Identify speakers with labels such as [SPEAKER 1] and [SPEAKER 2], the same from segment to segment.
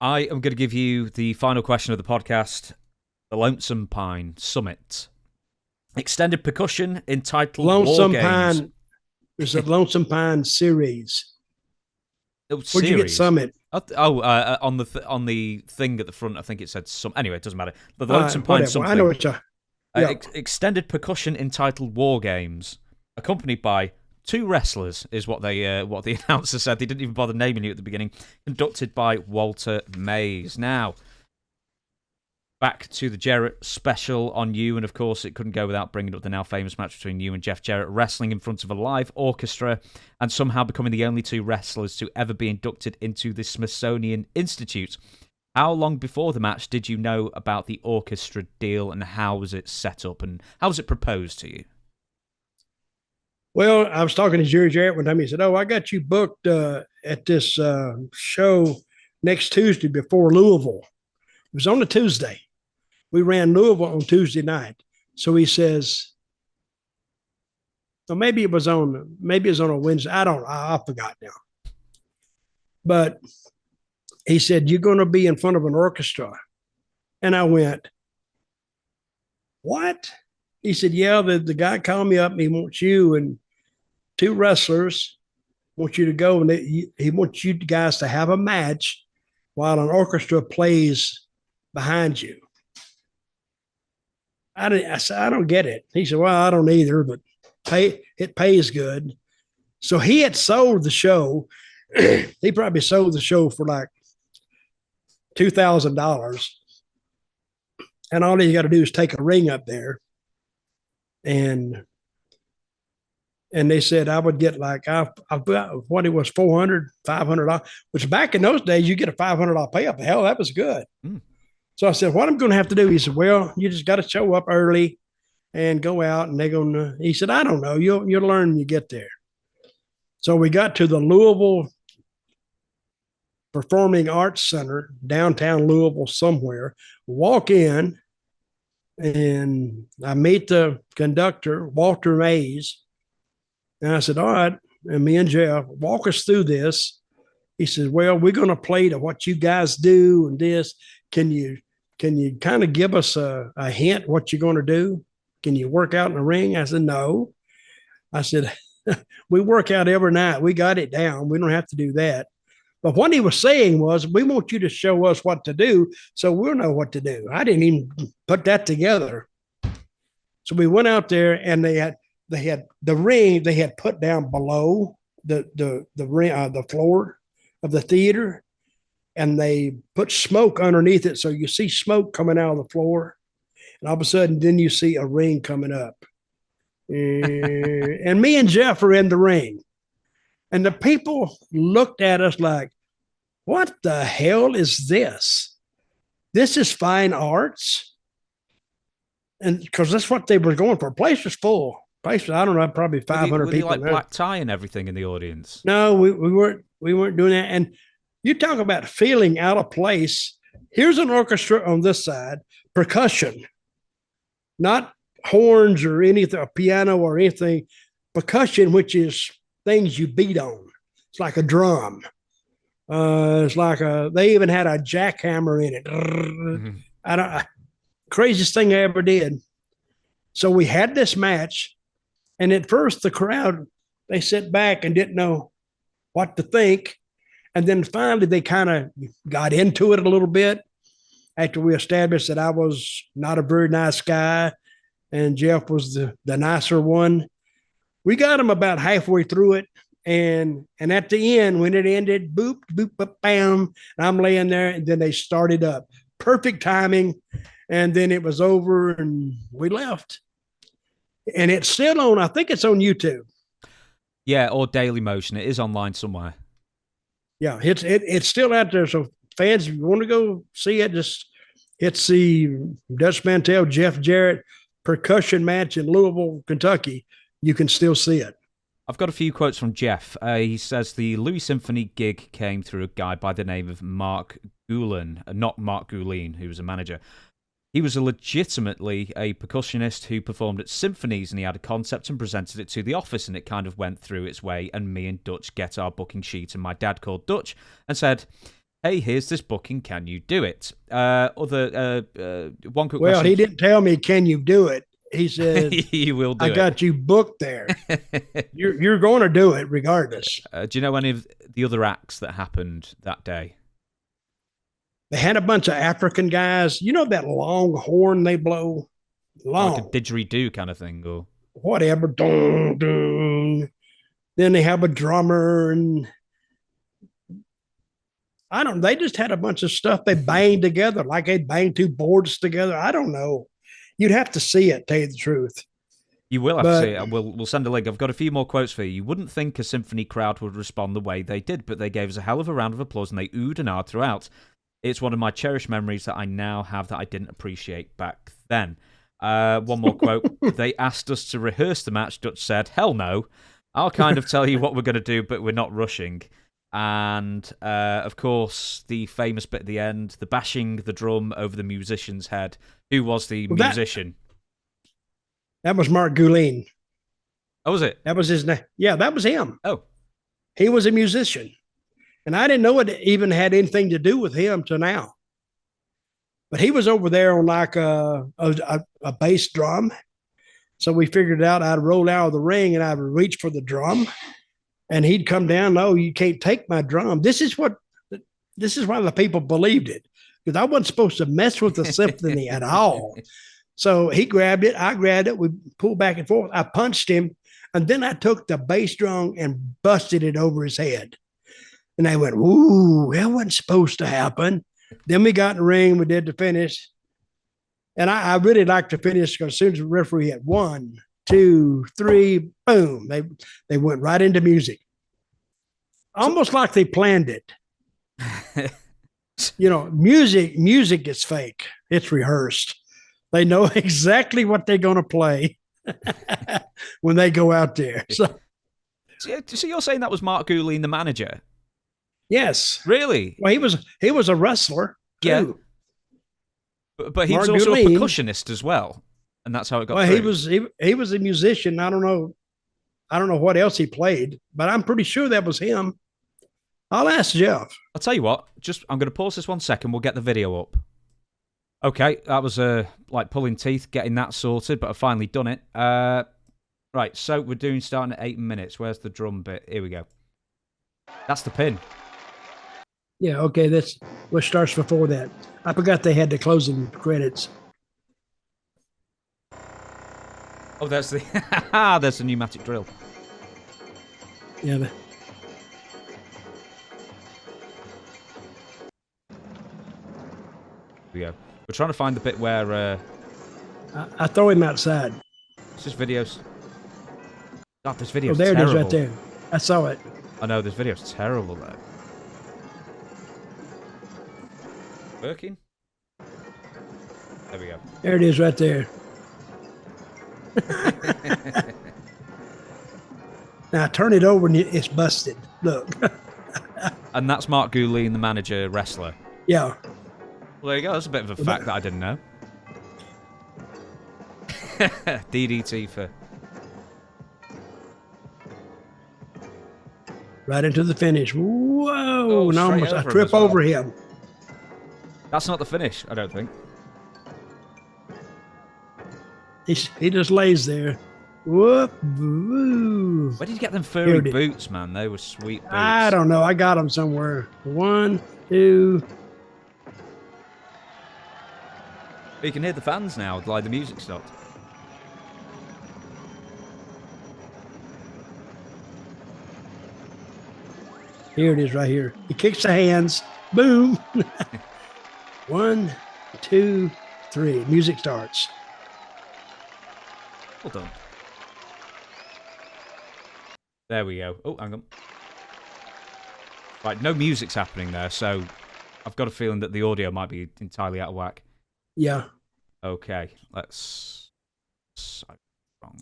[SPEAKER 1] I am going to give you the final question of the podcast. The Lonesome Pine Summit. Extended percussion entitled War
[SPEAKER 2] Lonesome
[SPEAKER 1] Games.
[SPEAKER 2] Pine. There's a Lonesome Pine series.
[SPEAKER 1] Oh,
[SPEAKER 2] Where'd you get Summit?
[SPEAKER 1] On the thing at the front, I think it said some. Anyway, it doesn't matter. The Lonesome Pine
[SPEAKER 2] whatever.
[SPEAKER 1] something.
[SPEAKER 2] I know what you. Yeah.
[SPEAKER 1] Extended percussion entitled War Games, accompanied by 2 wrestlers, is what the announcer said. They didn't even bother naming you at the beginning. Conducted by Walter Mays. Now, back to the Jarrett special on you, and of course it couldn't go without bringing up the now famous match between you and Jeff Jarrett, wrestling in front of a live orchestra and somehow becoming the only 2 wrestlers to ever be inducted into the Smithsonian Institute. How long before the match did you know about the orchestra deal, and how was it set up, and how was it proposed to you?
[SPEAKER 2] Well, I was talking to Jerry Jarrett one time. He said, I got you booked at this show next Tuesday before Louisville. It was on a Tuesday. We ran Louisville on Tuesday night. So he says, well, maybe it was on a Wednesday. I forgot now. But he said, you're going to be in front of an orchestra. And I went, what? He said, yeah, the guy called me up and he wants you and 2 wrestlers, want you to go, and he wants you guys to have a match while an orchestra plays behind you. I said, I don't get it. He said, well, I don't either, but it pays good. So he had sold the show. He probably sold the show for like $2,000. And all you got to do is take a ring up there. And they said I would get like, what it was, $400, $500, which back in those days, you get a $500 payoff. Hell, that was good. Mm. So I said, what I'm going to have to do, he said, well, you just got to show up early and go out, and they're going to, he said, I don't know. You'll learn when you get there. So we got to the Louisville Performing Arts Center, downtown Louisville somewhere, walk in, and I meet the conductor, Walter Mays. And I said, all right. And me and Jeff, walk us through this. He says, well, we're going to play to what you guys do and this. Can you kind of give us a hint what you're going to do? Can you work out in the ring? I said, no. I said, we work out every night. We got it down. We don't have to do that. But what he was saying was, we want you to show us what to do so we'll know what to do. I didn't even put that together. So we went out there, and they had the ring they had put down below the ring, the floor of the theater, and they put smoke underneath it. So you see smoke coming out of the floor, and all of a sudden, then you see a ring coming up. And me and Jeff are in the ring. And the people looked at us like, what the hell is this? This is fine arts. And because that's what they were going for. Place was full. Place was, I don't know, probably 500 people.
[SPEAKER 1] Like black tie and everything in the audience?
[SPEAKER 2] No, we weren't doing that. And you talk about feeling out of place. Here's an orchestra on this side, percussion, not horns or anything, a piano or anything. Percussion, which is things you beat on. It's like a drum. It's like they even had a jackhammer in it. Mm-hmm. Craziest thing I ever did. So we had this match, and at first the crowd, they sat back and didn't know what to think. And then finally they kind of got into it a little bit after we established that I was not a very nice guy and Jeff was the nicer one. We got them about halfway through it. And at the end, when it ended, boop, boop, boop, bam, and I'm laying there, and then they started up. Perfect timing. And then it was over, and we left. And it's still on, I think it's on YouTube.
[SPEAKER 1] Yeah, or Daily Motion. It is online somewhere.
[SPEAKER 2] Yeah, it's still out there. So fans, if you want to go see it, just it's the Dutch Mantell, Jeff Jarrett percussion match in Louisville, Kentucky. You can still see it.
[SPEAKER 1] I've got a few quotes from Jeff. He says the Louis Symphony gig came through a guy by the name of Mark Goulin, not Mark Goulin, who was a manager. He was legitimately a percussionist who performed at symphonies, and he had a concept and presented it to the office, and it kind of went through its way, and me and Dutch get our booking sheet, and my dad called Dutch and said, hey, here's this booking, can you do it? One quick
[SPEAKER 2] Well,
[SPEAKER 1] question.
[SPEAKER 2] he didn't tell me, can you do it? He said,
[SPEAKER 1] You will do
[SPEAKER 2] I
[SPEAKER 1] it.
[SPEAKER 2] got you booked there. You're going to do it regardless.
[SPEAKER 1] Do you know any of the other acts that happened that day?
[SPEAKER 2] They had a bunch of African guys. You know that long horn they blow? Long.
[SPEAKER 1] Like a didgeridoo kind of thing, or
[SPEAKER 2] whatever. Dun, dun. Then they have a drummer, and I don't. They just had a bunch of stuff they banged together, like they banged two boards together. I don't know. You'd have to see it. Tell you the truth.
[SPEAKER 1] You will have to see it. We'll send a link. I've got a few more quotes for you. You wouldn't think a symphony crowd would respond the way they did, but they gave us a hell of a round of applause, and they oohed and ahed throughout. It's one of my cherished memories that I now have that I didn't appreciate back then. One more quote. They asked us to rehearse the match. Dutch said, hell no. I'll kind of tell you what we're going to do, but we're not rushing. And, of course, the famous bit at the end, the bashing the drum over the musician's head. Who was the musician?
[SPEAKER 2] That was Mark Goulin.
[SPEAKER 1] Oh, was it?
[SPEAKER 2] That was his name. Yeah, that was him.
[SPEAKER 1] Oh.
[SPEAKER 2] He was a musician. And I didn't know it even had anything to do with him till now. But he was over there on like a bass drum. So we figured out I'd roll out of the ring and I'd reach for the drum. And he'd come down, no, you can't take my drum. This is why the people believed it. Because I wasn't supposed to mess with the symphony at all. So he grabbed it, I grabbed it, we pulled back and forth. I punched him, and then I took the bass drum and busted it over his head. And they went, ooh, that wasn't supposed to happen. Then we got in the ring, we did the finish. And I really liked to finish because as soon as the referee had 1, 2, 3, boom, they went right into music. Almost like they planned it. You know, music is fake. It's rehearsed. They know exactly what they're going to play when they go out there. So
[SPEAKER 1] you're saying that was Mark Goulin, the manager?
[SPEAKER 2] Yes.
[SPEAKER 1] Really?
[SPEAKER 2] Well, he was a wrestler too.
[SPEAKER 1] Yeah. But he was also a percussionist as well, and that's how it got.
[SPEAKER 2] Well,
[SPEAKER 1] through.
[SPEAKER 2] he was a musician. I don't know what else he played, but I'm pretty sure that was him. I'll ask Jeff.
[SPEAKER 1] I'll tell you what. I'm going to pause this 1 second. We'll get the video up. Okay, that was like pulling teeth getting that sorted, but I've finally done it. Right, so we're starting at 8 minutes. Where's the drum bit? Here we go. That's the pin.
[SPEAKER 2] Yeah, okay, that's what starts before that. I forgot they had the closing credits.
[SPEAKER 1] Oh, there's the there's the pneumatic drill.
[SPEAKER 2] Yeah.
[SPEAKER 1] Here we go. We're trying to find the bit where
[SPEAKER 2] I throw him outside.
[SPEAKER 1] It's just videos. God, this video's
[SPEAKER 2] there
[SPEAKER 1] terrible.
[SPEAKER 2] It is right there. I saw it.
[SPEAKER 1] I know, this video's terrible though. Working? There we go.
[SPEAKER 2] There it is right there. Now turn it over and it's busted. Look.
[SPEAKER 1] And that's Mark Goulin, the manager wrestler.
[SPEAKER 2] Yeah.
[SPEAKER 1] Well, there you go. That's a bit of a fact that I didn't know. DDT for...
[SPEAKER 2] Right into the finish. Whoa.
[SPEAKER 1] Oh,
[SPEAKER 2] and almost I trip over him.
[SPEAKER 1] That's not the finish, I don't think.
[SPEAKER 2] He just lays there. Whoop. Woo.
[SPEAKER 1] Where did you get them furry boots, man? They were sweet boots.
[SPEAKER 2] I don't know. I got them somewhere. 1, 2...
[SPEAKER 1] You can hear the fans now, like the music stopped.
[SPEAKER 2] Here it is right here. He kicks the hands. Boom. 1, 2, 3. Music starts.
[SPEAKER 1] Well done. There we go. Oh, hang on. Right, no music's happening there, so I've got a feeling that the audio might be entirely out of whack.
[SPEAKER 2] Yeah.
[SPEAKER 1] Okay, let's... Wrong.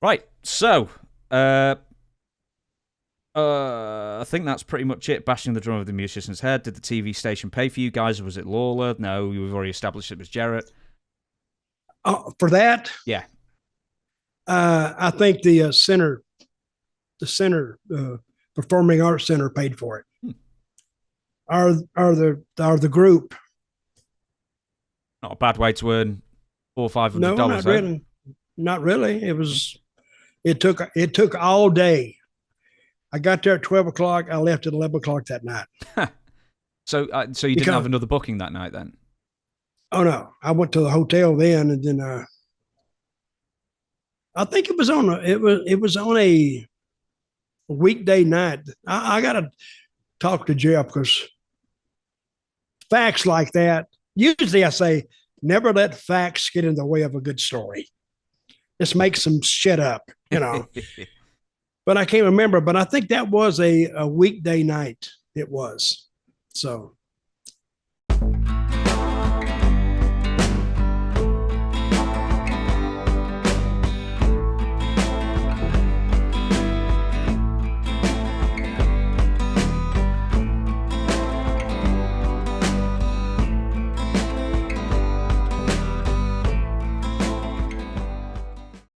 [SPEAKER 1] Right, so... I think that's pretty much it. Bashing the drum of the musician's head. Did the TV station pay for you guys, or was it Lawler? No, we've already established it was Jarrett.
[SPEAKER 2] For that?
[SPEAKER 1] Yeah.
[SPEAKER 2] I think the Performing Arts Center paid for it. the group.
[SPEAKER 1] Not a bad way to earn $400-500.
[SPEAKER 2] No, not really. Not really. It took all day. I got there at 12 o'clock. I left at 11 o'clock that night.
[SPEAKER 1] So you didn't have another booking that night then?
[SPEAKER 2] Oh no, I went to the hotel then, and then I think it was on a weekday night. I got to talk to Jeff, because facts like that, usually I say, never let facts get in the way of a good story. Just make some shit up, But I can't remember. But I think that was a weekday night. It was. So